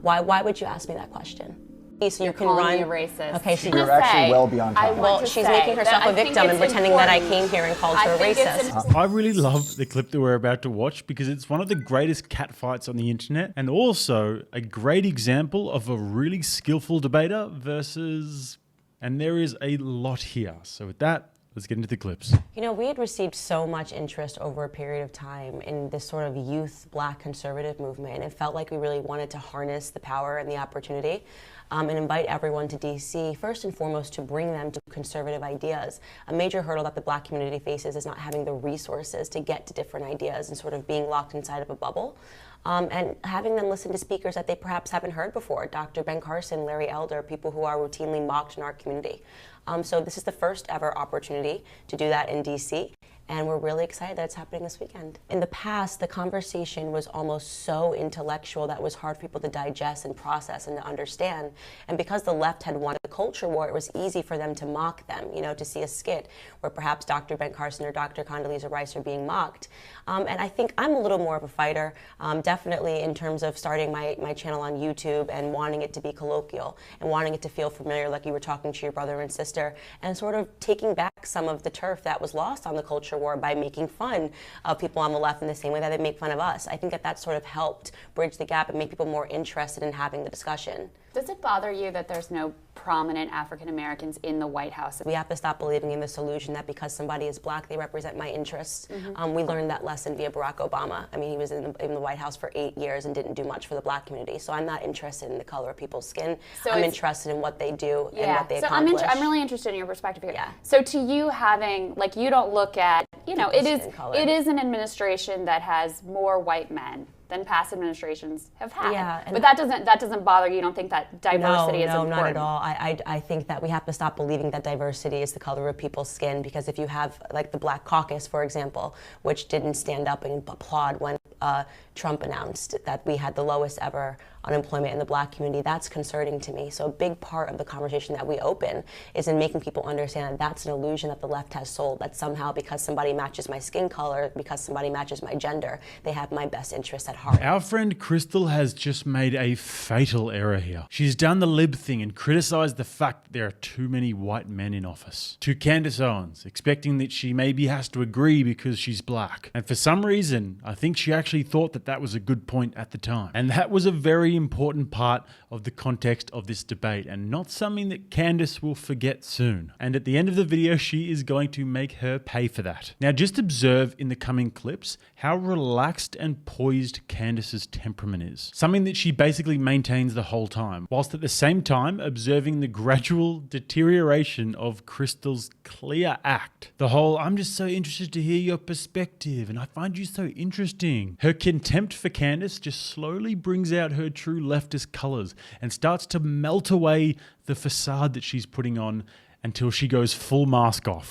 Why would you ask me that question? So You're you can calling run. me a racist. Okay, so You're actually well beyond time. well, she's making herself a victim and pretending that I came here and called her a racist. I really love the clip that we're about to watch because it's one of the greatest catfights on the internet and also a great example of a really skillful debater versus, and there is a lot here. So with that, let's get into the clips. You know, we had received so much interest over a period of time in this sort of youth Black conservative movement. It felt like we really wanted to harness the power and the opportunity and invite everyone to DC, first and foremost, to bring them to conservative ideas. A major hurdle that the Black community faces is not having the resources to get to different ideas and sort of being locked inside of a bubble. And having them listen to speakers that they perhaps haven't heard before, Dr. Ben Carson, Larry Elder, people who are routinely mocked in our community. So this is the first ever opportunity to do that in DC. And we're really excited that it's happening this weekend. In the past, the conversation was almost so intellectual that it was hard for people to digest and process and to understand. And because the left had won the culture war, it was easy for them to mock them, you know, to see a skit where perhaps Dr. Ben Carson or Dr. Condoleezza Rice are being mocked. And I think I'm a little more of a fighter, definitely in terms of starting my channel on YouTube and wanting it to be colloquial and wanting it to feel familiar, like you were talking to your brother and sister, and sort of taking back some of the turf that was lost on the culture war by making fun of people on the left in the same way that they make fun of us. I think that sort of helped bridge the gap and make people more interested in having the discussion. Does it bother you that there's no prominent African Americans in the White House? We have to stop believing in this illusion that because somebody is Black, they represent my interests. We learned that lesson via Barack Obama. I mean, he was in the White House for 8 years and didn't do much for the Black community. So I'm not interested in the color of people's skin. So I'm interested in what they do and what they accomplish. I'm really interested in your perspective here. Yeah. So to you having, like, you don't look at, you know, it is an administration that has more white men than past administrations have had. Yeah, but that doesn't bother you. You don't think that diversity is important? No, not at all. I think that we have to stop believing that diversity is the color of people's skin, because if you have, like, the Black Caucus, for example, which didn't stand up and applaud when Trump announced that we had the lowest ever unemployment in the Black community, that's concerning to me. So a big part of the conversation that we open is in making people understand that that's an illusion that the left has sold, that somehow because somebody matches my skin color, because somebody matches my gender, they have my best interests at heart. Our friend Crystal has just made a fatal error here. She's done the lib thing and criticized the fact that there are too many white men in office. To Candace Owens, expecting that she maybe has to agree because she's Black. And for some reason, I think she actually thought that that was a good point at the time. And that was a very important part of the context of this debate and not something that Candace will forget soon. And at the end of the video, she is going to make her pay for that. Now, just observe in the coming clips how relaxed and poised Candace's temperament is. Something that she basically maintains the whole time, whilst at the same time observing the gradual deterioration of Crystal's clear act. The whole, I'm just so interested to hear your perspective and I find you so interesting. Her contempt for Candace just slowly brings out her true leftist colors and starts to melt away the facade that she's putting on until she goes full mask off.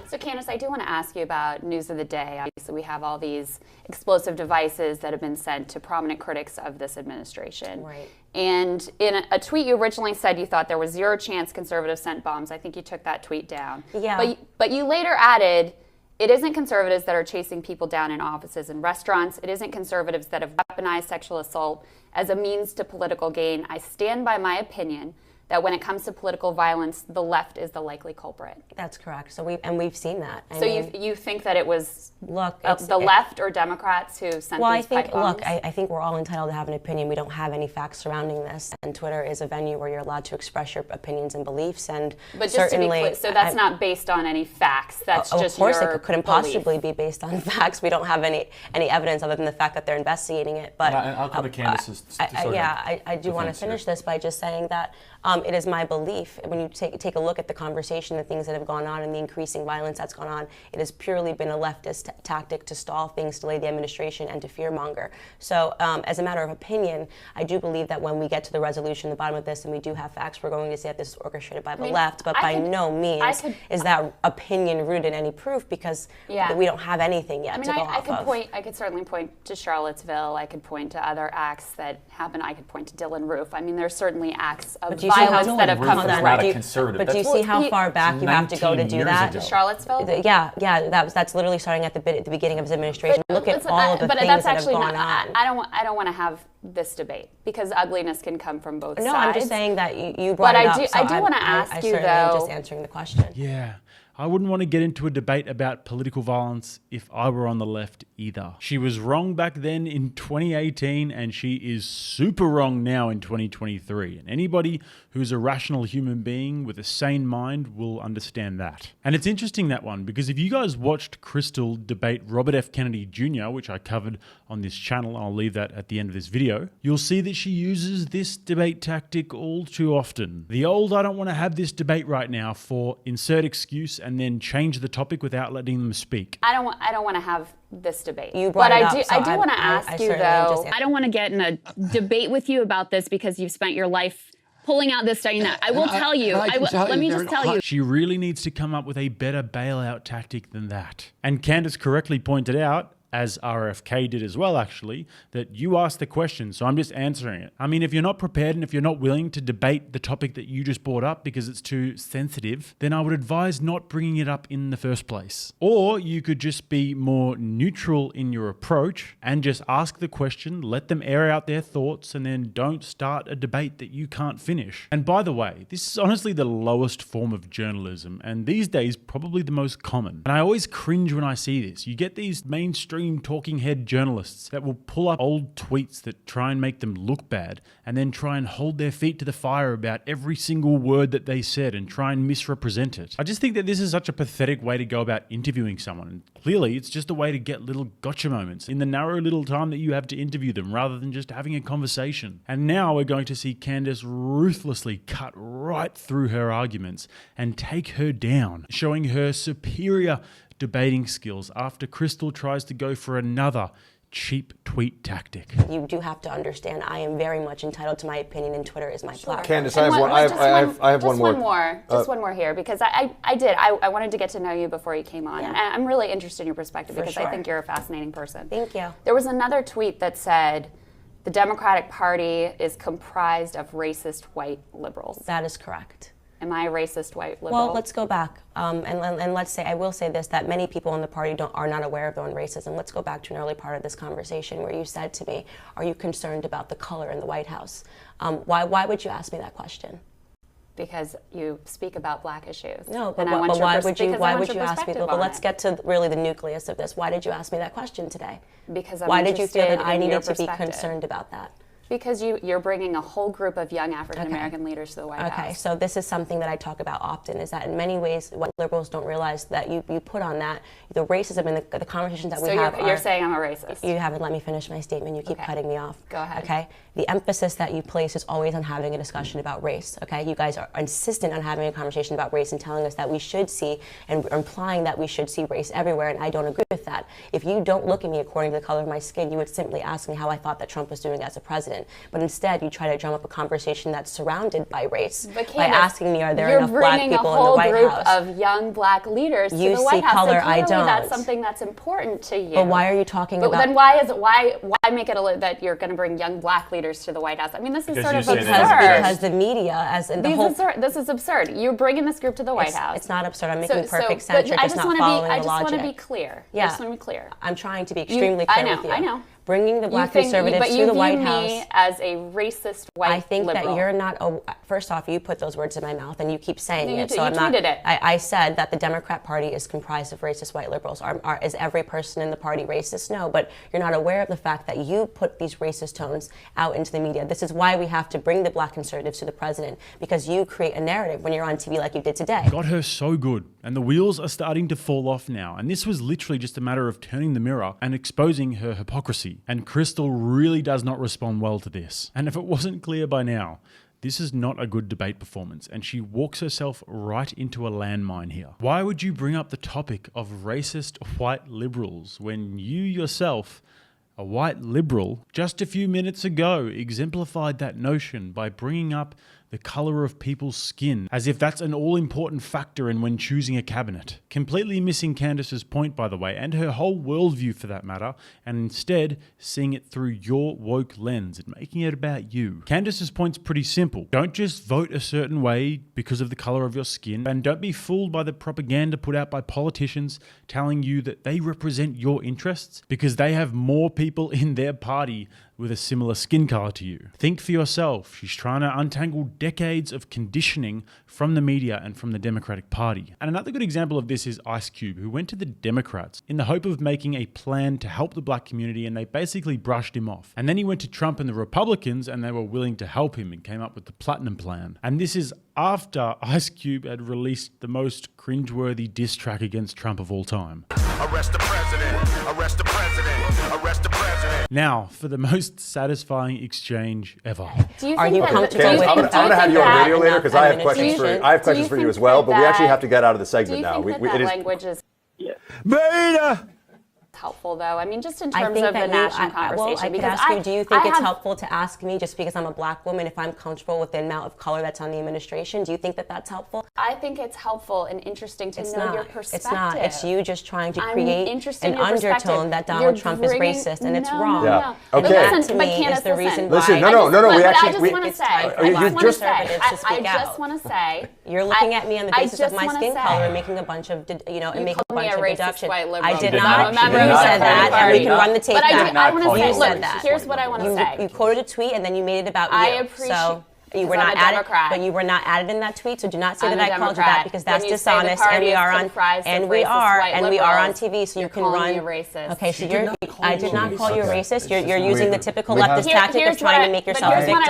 So Candace, I do want to ask you about news of the day. Obviously, we have all these explosive devices that have been sent to prominent critics of this administration. Right. And in a tweet, you originally said you thought there was 0 chance conservatives sent bombs. I think you took that tweet down. Yeah. But you later added, it isn't conservatives that are chasing people down in offices and restaurants. It isn't conservatives that have weaponized sexual assault as a means to political gain. I stand by my opinion that when it comes to political violence, the left is the likely culprit. That's correct. So we've seen that. So you think that it was the left or Democrats who sent these pipe bombs? I think we're all entitled to have an opinion. We don't have any facts surrounding this, and Twitter is a venue where you're allowed to express your opinions and beliefs. And but just to be clear, so that's not based on any facts. That's just your Of course, it couldn't possibly be based on facts. We don't have any evidence other than the fact that they're investigating it. But I'll go to Candace's. I do want to finish this by just saying that it is my belief, when you take a look at the conversation, the things that have gone on and the increasing violence that's gone on, it has purely been a leftist tactic to stall things, delay the administration, and to fearmonger. So as a matter of opinion, I do believe that when we get to the resolution, the bottom of this, and we do have facts, we're going to say that this is orchestrated by the left, but by no means is that opinion rooted in any proof, because we don't have anything yet to go off of. I could certainly point to Charlottesville. I could point to other acts that happen. I could point to Dylan Roof. I mean, there's certainly acts of violence. journalists that have come from not a conservative. But do you see how far back you have to go to do that? ago. Charlottesville? Yeah, that's literally starting at the beginning of his administration. Look at all of the things that have gone on. I don't want to have this debate because ugliness can come from both sides. No, I'm just saying that you brought it up. But I do want to ask you, though. I'm just answering the question. Yeah. I wouldn't want to get into a debate about political violence if I were on the left either. She was wrong back then in 2018 and she is super wrong now in 2023. And anybody who's a rational human being with a sane mind will understand that. And it's interesting, that one, because if you guys watched Crystal debate Robert F. Kennedy Jr., which I covered on this channel, I'll leave that at the end of this video, you'll see that she uses this debate tactic all too often. The old I don't want to have this debate right now for insert excuse and then change the topic without letting them speak. I don't want to have this debate. You brought it up, I do want to ask you, though. I don't want to get in a debate with you about this because you've spent your life pulling out this, studying that. I will tell you. Let me just tell you. She really needs to come up with a better bailout tactic than that. And Candace correctly pointed out, as RFK did as well, actually, that you asked the question, so I'm just answering it. I mean, if you're not prepared and if you're not willing to debate the topic that you just brought up because it's too sensitive, then I would advise not bringing it up in the first place. Or you could just be more neutral in your approach and just ask the question, let them air out their thoughts, and then don't start a debate that you can't finish. And by the way, this is honestly the lowest form of journalism, and these days probably the most common. And I always cringe when I see this. You get these mainstream talking head journalists that will pull up old tweets that try and make them look bad and then try and hold their feet to the fire about every single word that they said and try and misrepresent it. I just think that this is such a pathetic way to go about interviewing someone. And clearly, it's just a way to get little gotcha moments in the narrow little time that you have to interview them rather than just having a conversation. And now we're going to see Candace ruthlessly cut right through her arguments and take her down, showing her superior debating skills after Crystal tries to go for another cheap tweet tactic. You do have to understand I am very much entitled to my opinion, and Twitter is my platform. Candace, I have one more. Just one more here, because I wanted to get to know you before you came on. Yeah. And I'm really interested in your perspective because sure. I think you're a fascinating person. Thank you. There was another tweet that said, the Democratic Party is comprised of racist white liberals. That is correct. Am I a racist white liberal? Well, let's go back and let's say, I will say this, that many people in the party are not aware of their own racism. Let's go back to an early part of this conversation where you said to me, are you concerned about the color in the White House? Why would you ask me that question? Because you speak about black issues. No, but why would you ask me? But let's get to really the nucleus of this. Why did you ask me that question today? Because why did you feel that I needed to be concerned about that? Because you're bringing a whole group of young African-American leaders to the White House. Okay, so this is something that I talk about often, is that in many ways, what liberals don't realize that you put on that, the racism and the conversations that we have. So you're saying I'm a racist? You haven't let me finish my statement. You keep cutting me off. Go ahead. Okay? The emphasis that you place is always on having a discussion about race, okay? You guys are insistent on having a conversation about race and telling us that we should see, and implying that we should see race everywhere, and I don't agree with that. If you don't look at me according to the color of my skin, you would simply ask me how I thought that Trump was doing as a president. But instead, you try to drum up a conversation that's surrounded by race by asking me, are there enough black people in the White House? You're bringing a whole group of young black leaders to the White House. Color, and clearly I don't. That's something that's important to you. But why are you talking about? Then why make it that you're going to bring young black leaders to the White House? I mean, this is sort of absurd. Because the media, this is absurd. You're bringing this group to the White House. It's not absurd. I'm making perfect sense. You're just not following the logic. I just want to be clear. Yeah. I just want to be clear. I'm trying to be extremely clear with you. I know. Bringing the black conservatives to the White House. But you view me as a racist white I think liberal. that you're not. First off, you put those words in my mouth, and you keep saying it. So you tweeted it. I said that the Democrat Party is comprised of racist white liberals. Is every person in the party racist? No, but you're not aware of the fact that you put these racist tones out into the media. This is why we have to bring the black conservatives to the president, because you create a narrative when you're on TV like you did today. Got her so good, and the wheels are starting to fall off now. And this was literally just a matter of turning the mirror and exposing her hypocrisy. And Crystal really does not respond well to this. And if it wasn't clear by now, this is not a good debate performance, and she walks herself right into a landmine here. Why would you bring up the topic of racist white liberals when you yourself, a white liberal, just a few minutes ago exemplified that notion by bringing up the color of people's skin, as if that's an all-important factor in when choosing a cabinet. Completely missing Candace's point, by the way, and her whole worldview for that matter, and instead seeing it through your woke lens and making it about you. Candace's point's pretty simple. Don't just vote a certain way because of the color of your skin, and don't be fooled by the propaganda put out by politicians telling you that they represent your interests because they have more people in their party with a similar skin color to you. Think for yourself. She's trying to untangle decades of conditioning from the media and from the Democratic Party. And another good example of this is Ice Cube, who went to the Democrats in the hope of making a plan to help the black community, and they basically brushed him off. And then he went to Trump and the Republicans, and they were willing to help him and came up with the Platinum Plan. And this is after Ice Cube had released the most cringeworthy diss track against Trump of all time. Arrest the president, arrest the president, arrest the president. Now, for the most satisfying exchange ever. Are you comfortable Candace, with I'm going to have you on radio later because I have questions for you as well, but we actually have to get out of the segment now. Do you think that language is Beta! helpful, though? I mean, just in terms of the national conversation. I could ask you, do you think it's helpful to ask me, just because I'm a black woman, if I'm comfortable with the amount of color that's on the administration? Do you think that that's helpful? I think it's helpful and interesting to know your perspective. It's not. It's you just trying to create an undertone that Donald Trump is racist, and it's wrong. Yeah. But Okay. listen, but Candace, listen. Listen, no. We actually. I just want to say. I just want to say. You're looking at me on the basis of my skin color and making a bunch of, making a bunch of deductions. I did not. You said that, and we can run the tape back. I want to say, look, that. here's what I want to say. You quoted a tweet and then you made it about you. I appreciate. So you were not added, but you were not added in that tweet. So do not say that I called you that, because that's dishonest. And we are on, TV. So you can run. Okay, so I did not call you a racist. You're using the typical leftist tactic of trying to make yourself a victim,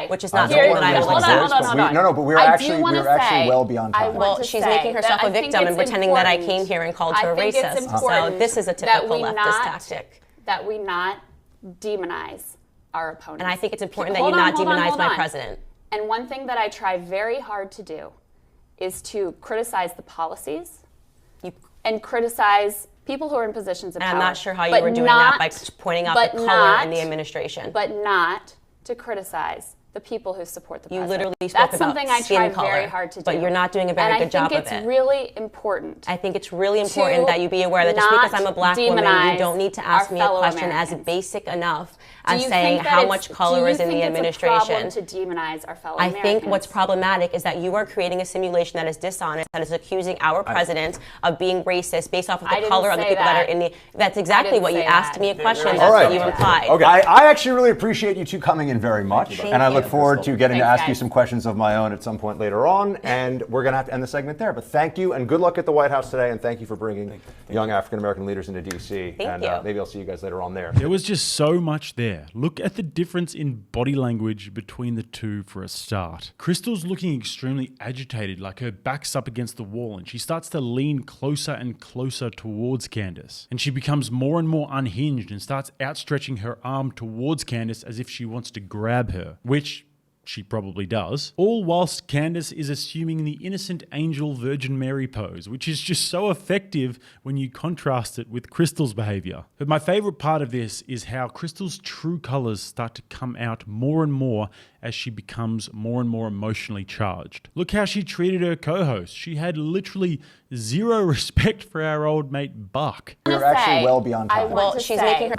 which is not what I would accept. No, but we're actually well beyond time. Well, she's making herself a victim and pretending that I came here and called her a racist. So this is a typical leftist tactic. That we not demonize our opponents. And I think it's important that you not demonize my president. And one thing that I try very hard to do is to criticize the policies and criticize people who are in positions of power. And I'm not sure how you were doing that by pointing out the color in the administration. But not to criticize the people who support the president. You literally spoke That's something I try very hard to do. But you're not doing a very good job of it. And I think it's really important. I think it's really important that you be aware that just because I'm a black woman, you don't need to ask me a question as basic enough as saying how much color is in the administration. To demonize our fellow I Americans? think what's problematic is that you are creating a simulation that is dishonest, that is accusing our president of being racist based off of the color of the people that are in the. That's exactly what you asked me a question. That's what you implied. Okay, I actually really appreciate you two coming in very much, and I look forward to getting to ask you some questions of my own at some point later on. And we're going to have to end the segment there. But thank you, and good luck at the White House today, and thank you for bringing young African American leaders into D.C. Thank you. Maybe I'll see you guys later on there. There was just so much there. Look at the difference in body language between the two for a start. Crystal's looking extremely agitated, like her back's up against the wall, and she starts to lean closer and closer towards Candace. And she becomes more and more unhinged and starts outstretching her arm towards Candace as if she wants to grab her, which she probably does, all whilst Candace is assuming the innocent angel Virgin Mary pose, which is just so effective when you contrast it with Crystal's behavior. But my favorite part of this is how Crystal's true colors start to come out more and more as she becomes more and more emotionally charged. Look how she treated her co-host. She had literally zero respect for our old mate Buck. We're actually well beyond time. Well, she's making her.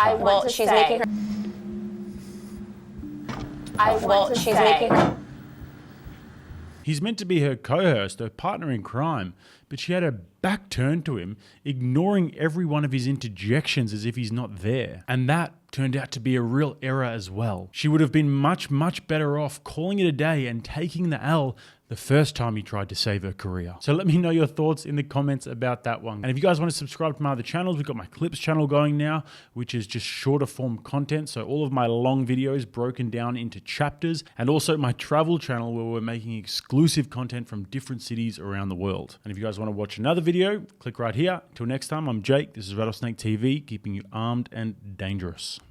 He's meant to be her co-host, her partner in crime, but she had her back turned to him, ignoring every one of his interjections as if he's not there. And that turned out to be a real error as well. She would have been much, much better off calling it a day and taking the L the first time he tried to save her career. So let me know your thoughts in the comments about that one. And if you guys want to subscribe to my other channels, we've got my Clips channel going now, which is just shorter form content. So all of my long videos broken down into chapters, and also my travel channel where we're making exclusive content from different cities around the world. And if you guys want to watch another video, click right here. Until next time, I'm Jake. This is Rattlesnake TV, keeping you armed and dangerous.